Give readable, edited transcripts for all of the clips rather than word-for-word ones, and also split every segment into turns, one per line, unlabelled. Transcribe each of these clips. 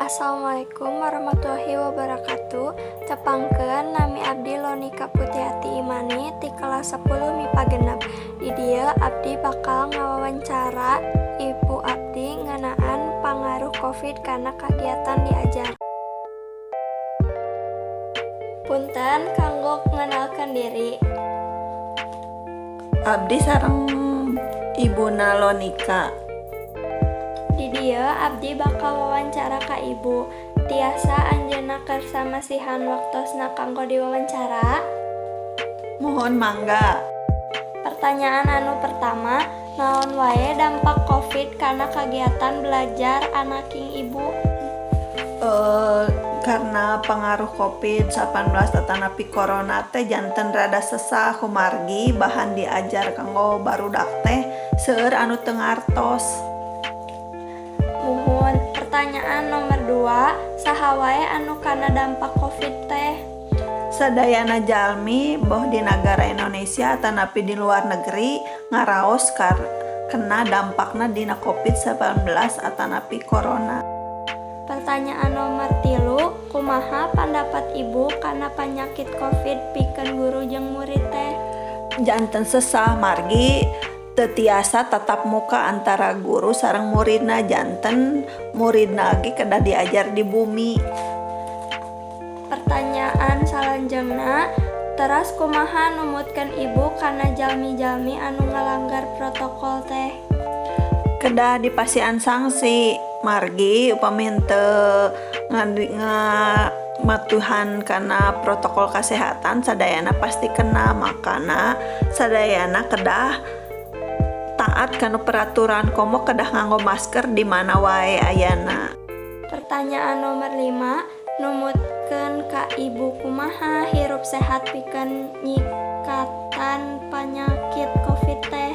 Assalamualaikum warahmatullahi wabarakatuh. Tepangkeun nami abdi Lonika Putiati Imani ti kelas 10 MIPA genep. Di dieu abdi bakal ngawawancara ibu abdi ngeunaan pangaruh Covid kana kagiatan diajar. Punten kanggo ngenalkeun diri.
Abdi sareng Ibuna Lonika.
Di dieu abdi bakal wawancara ka ibu. Tiasa anjeunna keur samasihan waktosna kanggo diwawancara.
Mohon mangga.
Pertanyaan anu pertama, naon wae dampak Covid kana kagiatan belajar anaking ibu?
Karena pengaruh COVID-19 tanapi corona teh janten rada sesah kumargi bahan diajar kanggo barudak teh seueur anu teu ngartos.
Muhun. Pertanyaan nomor 2, saha wae anu kana dampak Covid teh?
Sadayana jalmi boh di negara Indonesia tanapi di luar negeri ngaraos kena dampakna dina COVID-19 atanapi corona.
Pertanyaan nomor 3, kumaha pendapat ibu kana penyakit Covid pikeun guru jeung murid teh?
Janten sesah margi teu tiasa tatap muka antara guru sareng muridna, janten muridna ge kedah diajar di bumi.
Pertanyaan salanjutna, teras kumaha numutkeun ibu kana jalmi-jalmi anu ngalanggar protokol teh?
Kedah dipasian sanksi margi upami henteu ngamatuhan kana protokol kesehatan sadayana pasti kena, makana sadayana kedah taat kana peraturan komo kedah nganggo masker di mana wae ayana.
Pertanyaan nomor 5, numutkeun ka ibu kumaha hirup sehat pikeun nyikatan penyakit Covid teh?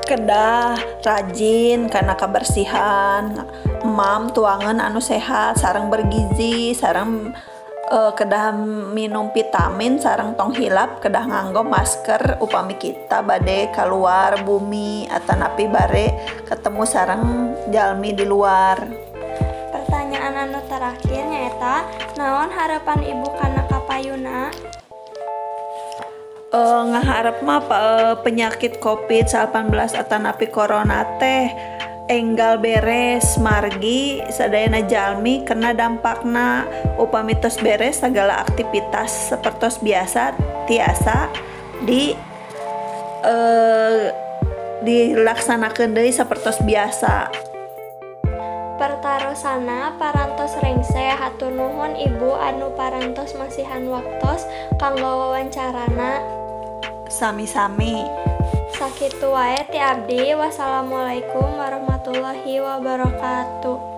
Kedah rajin kana kabersihan, emam tuangan anu sehat sareng bergizi, sareng kedah minum vitamin, sareng tong hilap kedah nganggo masker upami kita bade keluar bumi atanapi bare ketemu sareng jalmi di luar.
Pertanyaan anu terakhir nyaeta, naon harapan ibu kana kapayuna?
Ngaharep mah penyakit COVID-19 atanapi corona teh enggal beres margi sadayana jalmi kena dampakna upami tos beres segala aktivitas sapertos biasa tiasa dilaksanakeun deui sapertos biasa.
Pertarosana parantos rengse, hatur nuhun ibu anu parantos masihan waktos kanggo wawancarana.
Sami-sami.
Sakitu wae ti abdi. Wassalamualaikum warahmatullahi wabarakatuh.